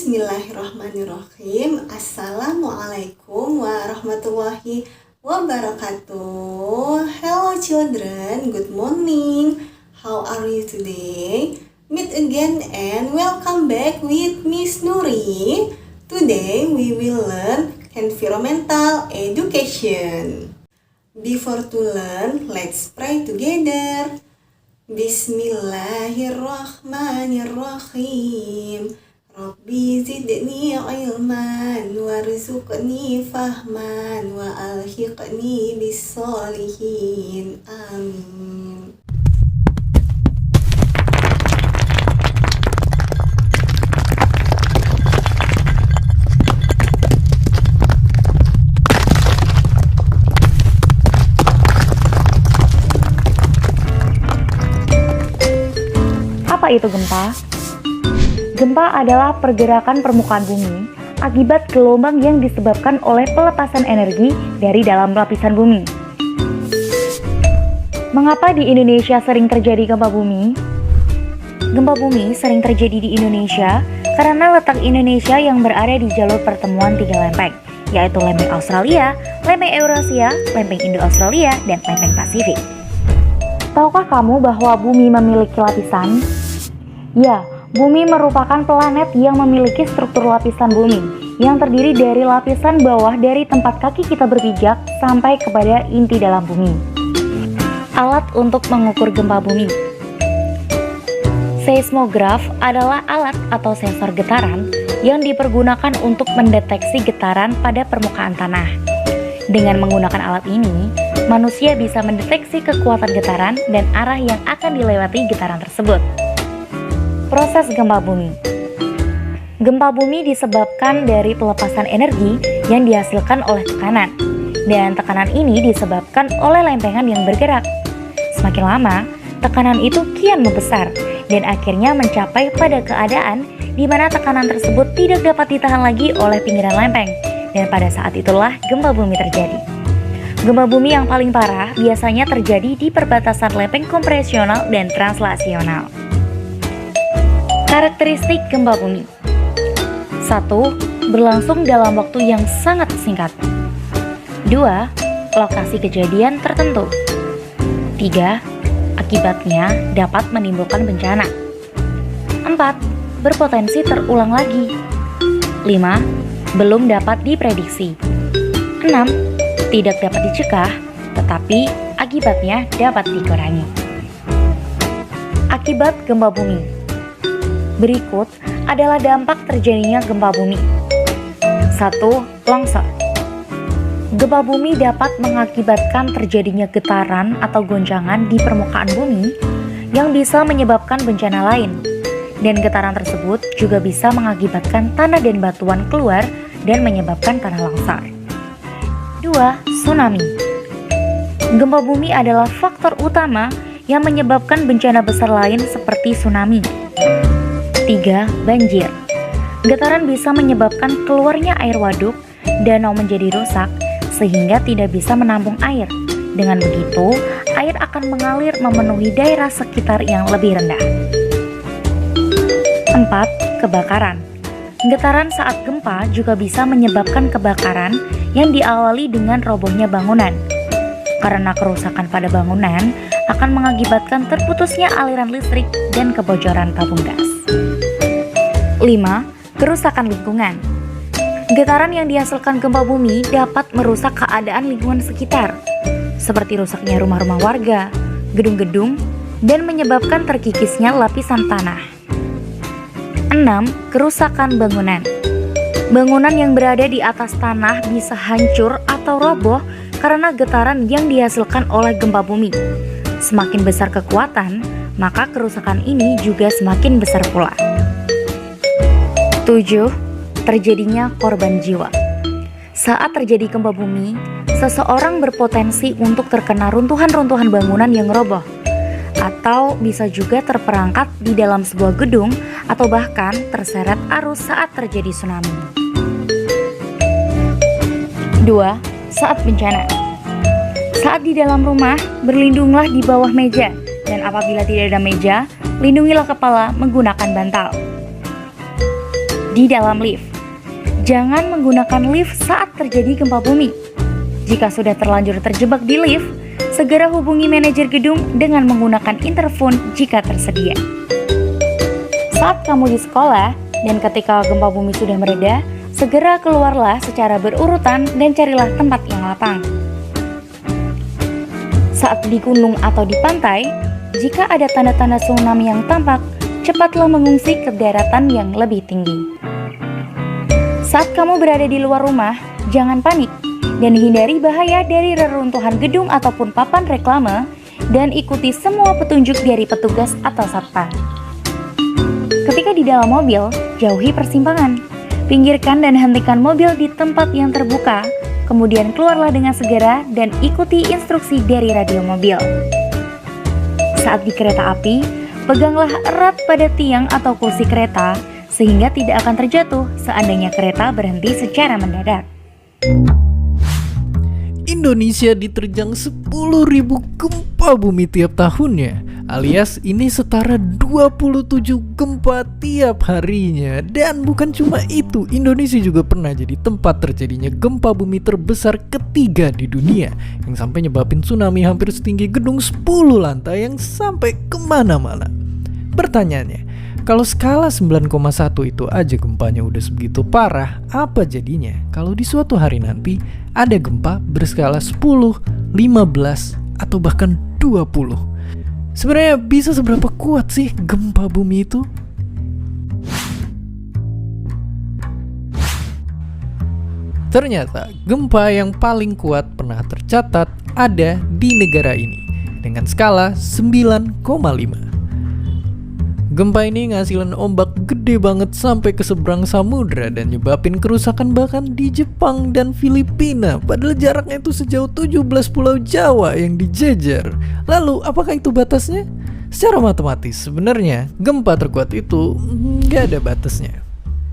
Bismillahirrahmanirrahim. Assalamualaikum warahmatullahi wabarakatuh. Hello children, good morning. How are you today? Meet again and welcome back with Miss Nuri. Today we will learn environmental education. Before to learn, let's pray together. Bismillahirrahmanirrahim. Rabbi zidni ilman warzuqni fahman wa alhiqni bis solihin. Amin. Apa itu gempa? Gempa adalah pergerakan permukaan bumi akibat gelombang yang disebabkan oleh pelepasan energi dari dalam lapisan bumi. Mengapa di Indonesia sering terjadi gempa bumi? Gempa bumi sering terjadi di Indonesia karena letak Indonesia yang berada di jalur pertemuan tiga lempeng, yaitu lempeng Australia, lempeng Eurasia, lempeng Indo-Australia, dan lempeng Pasifik. Tahukah kamu bahwa bumi memiliki lapisan? Ya, bumi merupakan planet yang memiliki struktur lapisan bumi yang terdiri dari lapisan bawah dari tempat kaki kita berpijak sampai kepada inti dalam bumi. Alat untuk mengukur gempa bumi. Seismograf adalah alat atau sensor getaran yang dipergunakan untuk mendeteksi getaran pada permukaan tanah. Dengan menggunakan alat ini, manusia bisa mendeteksi kekuatan getaran dan arah yang akan dilewati getaran tersebut. Proses gempa bumi. Gempa bumi disebabkan dari pelepasan energi yang dihasilkan oleh tekanan, dan tekanan ini disebabkan oleh lempengan yang bergerak. Semakin lama, tekanan itu kian membesar dan akhirnya mencapai pada keadaan di mana tekanan tersebut tidak dapat ditahan lagi oleh pinggiran lempeng, dan pada saat itulah gempa bumi terjadi. Gempa bumi yang paling parah biasanya terjadi di perbatasan lempeng kompresional dan translasional. Karakteristik gempa bumi. 1. Berlangsung dalam waktu yang sangat singkat. 2. Lokasi kejadian tertentu. 3. Akibatnya dapat menimbulkan bencana. 4. Berpotensi terulang lagi. 5. Belum dapat diprediksi. 6. Tidak dapat dicegah, tetapi akibatnya dapat dikurangi. Akibat gempa bumi. Berikut adalah dampak terjadinya gempa bumi. 1. Longsor. Gempa bumi dapat mengakibatkan terjadinya getaran atau goncangan di permukaan bumi yang bisa menyebabkan bencana lain. Dan getaran tersebut juga bisa mengakibatkan tanah dan batuan keluar dan menyebabkan tanah longsor. 2. Tsunami. Gempa bumi adalah faktor utama yang menyebabkan bencana besar lain seperti tsunami. 3. Banjir. Getaran bisa menyebabkan keluarnya air waduk, danau menjadi rusak, sehingga tidak bisa menampung air. Dengan begitu, air akan mengalir memenuhi daerah sekitar yang lebih rendah. 4. Kebakaran. Getaran saat gempa juga bisa menyebabkan kebakaran yang diawali dengan robohnya bangunan. Karena kerusakan pada bangunan akan mengakibatkan terputusnya aliran listrik dan kebocoran tabung gas. 5. Kerusakan lingkungan. Getaran yang dihasilkan gempa bumi dapat merusak keadaan lingkungan sekitar, seperti rusaknya rumah-rumah warga, gedung-gedung, dan menyebabkan terkikisnya lapisan tanah. 6. Kerusakan bangunan. Bangunan yang berada di atas tanah bisa hancur atau roboh karena getaran yang dihasilkan oleh gempa bumi. Semakin besar kekuatan, maka kerusakan ini juga semakin besar pula. 7. Terjadinya korban jiwa. Saat terjadi gempa bumi, seseorang berpotensi untuk terkena runtuhan-runtuhan bangunan yang roboh, atau bisa juga terperangkap di dalam sebuah gedung atau bahkan terseret arus saat terjadi tsunami. 2. Saat bencana. Saat di dalam rumah, berlindunglah di bawah meja, dan apabila tidak ada meja, lindungilah kepala menggunakan bantal. di dalam lift. Jangan menggunakan lift saat terjadi gempa bumi. Jika sudah terlanjur terjebak di lift, segera hubungi manajer gedung dengan menggunakan interphone jika tersedia. Saat kamu di sekolah dan ketika gempa bumi sudah mereda, segera keluarlah secara berurutan dan carilah tempat yang lapang. Saat di gunung atau di pantai, jika ada tanda-tanda tsunami yang tampak, cepatlah mengungsi ke daratan yang lebih tinggi. Saat kamu berada di luar rumah, jangan panik dan hindari bahaya dari reruntuhan gedung ataupun papan reklame dan ikuti semua petunjuk dari petugas atau satpam. Ketika di dalam mobil, jauhi persimpangan. Pinggirkan dan hentikan mobil di tempat yang terbuka, kemudian keluarlah dengan segera dan ikuti instruksi dari radio mobil. Saat di kereta api, peganglah erat pada tiang atau kursi kereta sehingga tidak akan terjatuh seandainya kereta berhenti secara mendadak. Indonesia diterjang 10.000 gempa bumi tiap tahunnya, alias ini setara 27 gempa tiap harinya. Dan bukan cuma itu, Indonesia juga pernah jadi tempat terjadinya gempa bumi terbesar ketiga di dunia yang sampai nyebabin tsunami hampir setinggi gedung 10 lantai yang sampai kemana-mana. Pertanyaannya, kalau skala 9,1 itu aja gempanya udah sebegitu parah, apa jadinya kalau di suatu hari nanti ada gempa berskala 10, 15, atau bahkan 20? Sebenarnya bisa seberapa kuat sih gempa bumi itu? Ternyata gempa yang paling kuat pernah tercatat ada di negara ini dengan skala 9,5. Gempa ini ngasilin ombak gede banget sampai ke seberang samudra dan nyebabin kerusakan bahkan di Jepang dan Filipina. Padahal jaraknya itu sejauh 17 pulau Jawa yang dijejer. Lalu apakah itu batasnya? Secara matematis sebenarnya gempa terkuat itu nggak ada batasnya.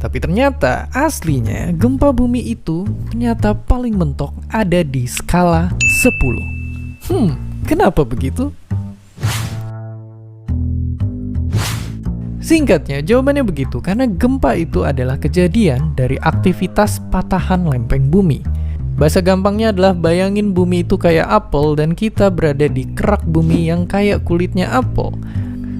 Tapi ternyata aslinya gempa bumi itu ternyata paling mentok ada di skala 10. Kenapa begitu? Singkatnya, jawabannya begitu karena gempa itu adalah kejadian dari aktivitas patahan lempeng bumi. Bahasa gampangnya adalah bayangin bumi itu kayak apel dan kita berada di kerak bumi yang kayak kulitnya apel.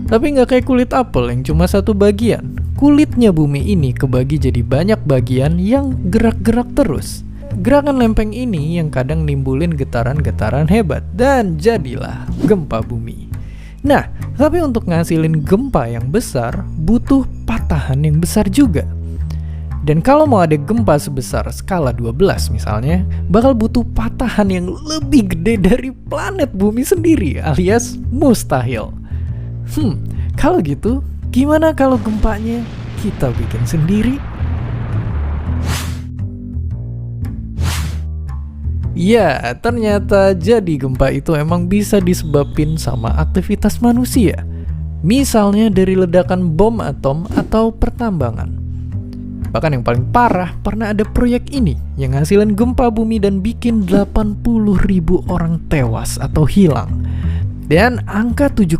Tapi nggak kayak kulit apel yang cuma satu bagian. Kulitnya bumi ini kebagi jadi banyak bagian yang gerak-gerak terus. Gerakan lempeng ini yang kadang nimbulin getaran-getaran hebat dan jadilah gempa bumi. Nah, tapi untuk ngasilin gempa yang besar, butuh patahan yang besar juga. Dan kalau mau ada gempa sebesar skala 12 misalnya, bakal butuh patahan yang lebih gede dari planet bumi sendiri, alias mustahil. Kalau gitu, gimana kalau gempanya kita bikin sendiri? Ya, ternyata jadi gempa itu emang bisa disebabin sama aktivitas manusia. Misalnya dari ledakan bom atom atau pertambangan. Bahkan yang paling parah, pernah ada proyek ini yang ngasilin gempa bumi dan bikin 80.000 orang tewas atau hilang. Dan angka 7,9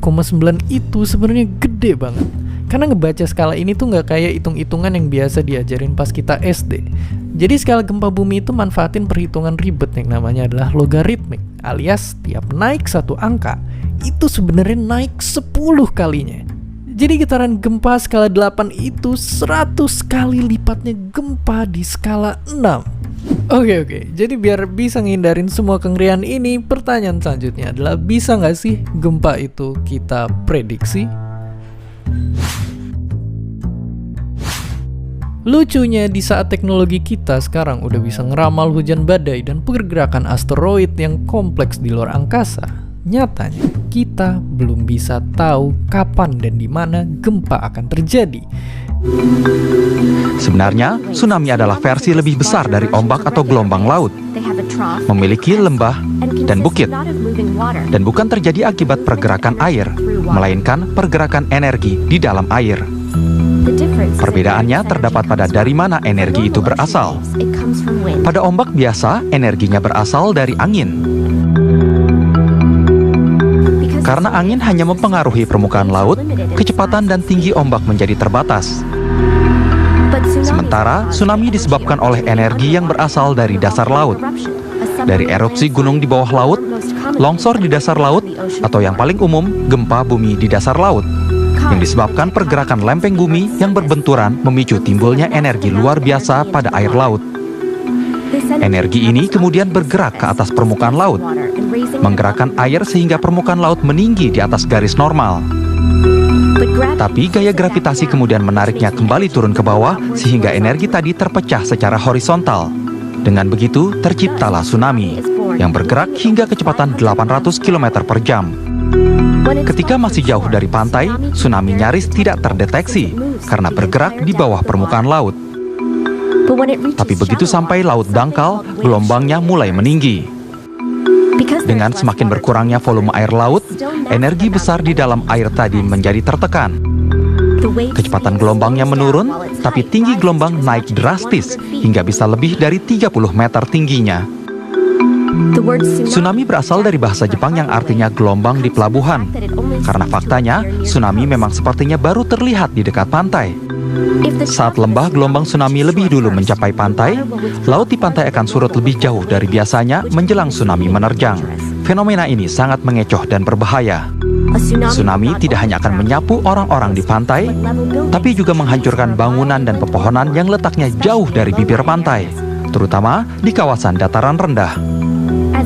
itu sebenarnya gede banget. Karena ngebaca skala ini tuh nggak kayak hitung-hitungan yang biasa diajarin pas kita SD. Jadi skala gempa bumi itu manfaatin perhitungan ribet yang namanya adalah logaritmik, alias tiap naik satu angka, itu sebenarnya naik 10 kalinya. Jadi getaran gempa skala 8 itu 100 kali lipatnya gempa di skala 6. Oke, jadi biar bisa ngindarin semua kengerian ini, pertanyaan selanjutnya adalah bisa nggak sih gempa itu kita prediksi? Lucunya di saat teknologi kita sekarang udah bisa ngeramal hujan badai dan pergerakan asteroid yang kompleks di luar angkasa, nyatanya kita belum bisa tahu kapan dan di mana gempa akan terjadi. Sebenarnya, tsunami adalah versi lebih besar dari ombak atau gelombang laut. Memiliki lembah dan bukit, dan bukan terjadi akibat pergerakan air, melainkan pergerakan energi di dalam air. Perbedaannya terdapat pada dari mana energi itu berasal. Pada ombak biasa, energinya berasal dari angin. Karena angin hanya mempengaruhi permukaan laut, kecepatan dan tinggi ombak menjadi terbatas. Sementara tsunami disebabkan oleh energi yang berasal dari dasar laut, dari erupsi gunung di bawah laut, longsor di dasar laut, atau yang paling umum, gempa bumi di dasar laut, yang disebabkan pergerakan lempeng bumi yang berbenturan memicu timbulnya energi luar biasa pada air laut. Energi ini kemudian bergerak ke atas permukaan laut, menggerakkan air sehingga permukaan laut meninggi di atas garis normal. Tapi gaya gravitasi kemudian menariknya kembali turun ke bawah sehingga energi tadi terpecah secara horizontal. Dengan begitu, terciptalah tsunami yang bergerak hingga kecepatan 800 km per jam. Ketika masih jauh dari pantai, tsunami nyaris tidak terdeteksi karena bergerak di bawah permukaan laut. Tapi begitu sampai laut dangkal, gelombangnya mulai meninggi. Dengan semakin berkurangnya volume air laut, energi besar di dalam air tadi menjadi tertekan. Kecepatan gelombangnya menurun, tapi tinggi gelombang naik drastis hingga bisa lebih dari 30 meter tingginya. Tsunami berasal dari bahasa Jepang yang artinya gelombang di pelabuhan. Karena faktanya, tsunami memang sepertinya baru terlihat di dekat pantai. Saat lembah gelombang tsunami lebih dulu mencapai pantai, laut di pantai akan surut lebih jauh dari biasanya menjelang tsunami menerjang. Fenomena ini sangat mengecoh dan berbahaya. Tsunami tidak hanya akan menyapu orang-orang di pantai, tapi juga menghancurkan bangunan dan pepohonan yang letaknya jauh dari bibir pantai, terutama di kawasan dataran rendah.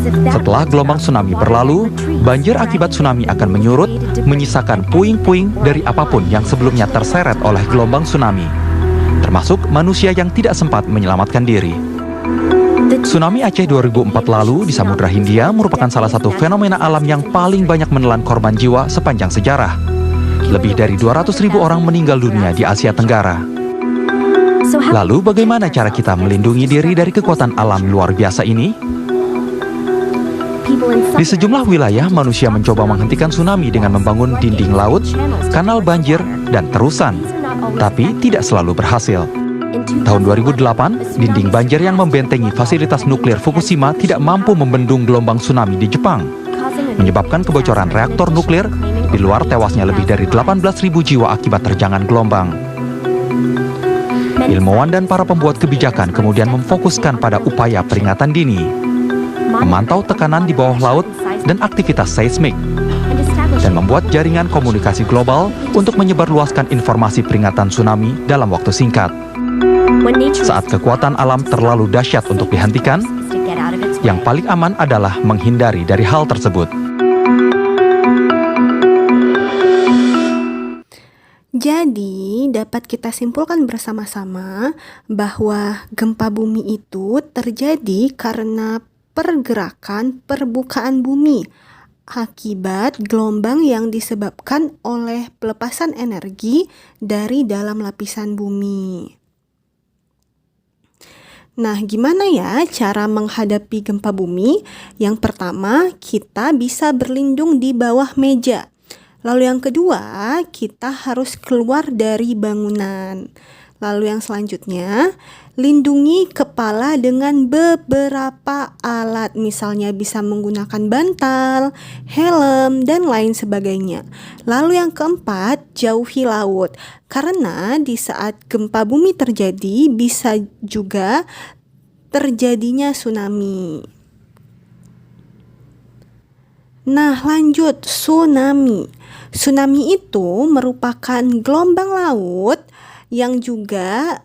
Setelah gelombang tsunami berlalu, banjir akibat tsunami akan menyurut, menyisakan puing-puing dari apapun yang sebelumnya terseret oleh gelombang tsunami, termasuk manusia yang tidak sempat menyelamatkan diri. Tsunami Aceh 2004 lalu di Samudra Hindia merupakan salah satu fenomena alam yang paling banyak menelan korban jiwa sepanjang sejarah. Lebih dari 200.000 orang meninggal dunia di Asia Tenggara. Lalu bagaimana cara kita melindungi diri dari kekuatan alam luar biasa ini? Di sejumlah wilayah, manusia mencoba menghentikan tsunami dengan membangun dinding laut, kanal banjir, dan terusan. Tapi tidak selalu berhasil. Tahun 2008, dinding banjir yang membentengi fasilitas nuklir Fukushima tidak mampu membendung gelombang tsunami di Jepang, menyebabkan kebocoran reaktor nuklir, di luar tewasnya lebih dari 18.000 jiwa akibat terjangan gelombang. Ilmuwan dan para pembuat kebijakan kemudian memfokuskan pada upaya peringatan dini, memantau tekanan di bawah laut dan aktivitas seismik, dan membuat jaringan komunikasi global untuk menyebarluaskan informasi peringatan tsunami dalam waktu singkat. Saat kekuatan alam terlalu dahsyat untuk dihentikan, yang paling aman adalah menghindari dari hal tersebut. Jadi, dapat kita simpulkan bersama-sama bahwa gempa bumi itu terjadi karena pergerakan permukaan bumi akibat gelombang yang disebabkan oleh pelepasan energi dari dalam lapisan bumi. Nah, gimana ya cara menghadapi gempa bumi? Yang pertama, kita bisa berlindung di bawah meja. Lalu yang kedua, kita harus keluar dari bangunan. Lalu yang selanjutnya, lindungi kepala dengan beberapa alat, misalnya bisa menggunakan bantal, helm, dan lain sebagainya. Lalu yang keempat, jauhi laut. Karena di saat gempa bumi terjadi, bisa juga terjadinya tsunami. Nah, lanjut, tsunami. Tsunami itu merupakan gelombang laut yang juga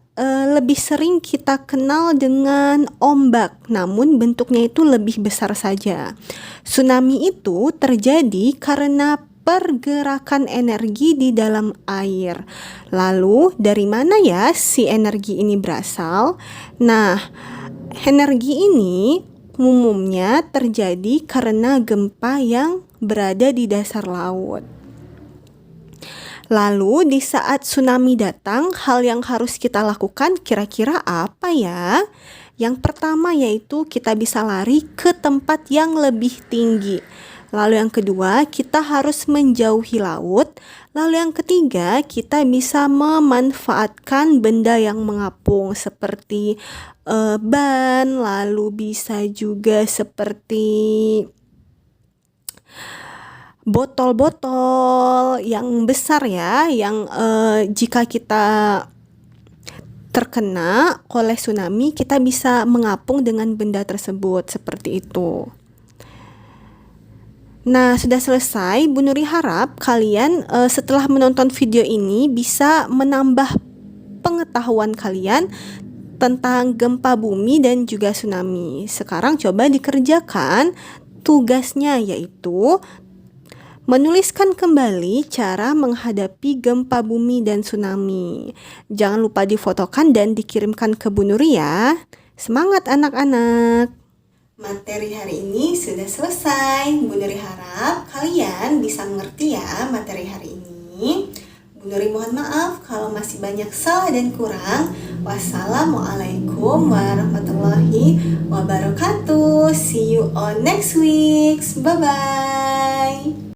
lebih sering kita kenal dengan ombak, namun bentuknya itu lebih besar saja. Tsunami itu terjadi karena pergerakan energi di dalam air. Lalu dari mana ya si energi ini berasal? Nah, energi ini umumnya terjadi karena gempa yang berada di dasar laut. Lalu di saat tsunami datang, hal yang harus kita lakukan kira-kira apa ya? Yang pertama yaitu kita bisa lari ke tempat yang lebih tinggi. Lalu yang kedua, kita harus menjauhi laut. Lalu yang ketiga, kita bisa memanfaatkan benda yang mengapung seperti ban, lalu bisa juga seperti botol-botol yang besar ya, yang jika kita terkena oleh tsunami, kita bisa mengapung dengan benda tersebut, seperti itu. Nah, sudah selesai. Bu Nuri harap kalian setelah menonton video ini bisa menambah pengetahuan kalian tentang gempa bumi dan juga tsunami. Sekarang coba dikerjakan tugasnya, yaitu menuliskan kembali cara menghadapi gempa bumi dan tsunami. Jangan lupa difotokan dan dikirimkan ke Bu Nuri ya. Semangat anak-anak! Materi hari ini sudah selesai. Bu Nuri harap kalian bisa mengerti ya materi hari ini. Bu Nuri mohon maaf kalau masih banyak salah dan kurang. Wassalamualaikum warahmatullahi wabarakatuh. See you on next week. Bye-bye.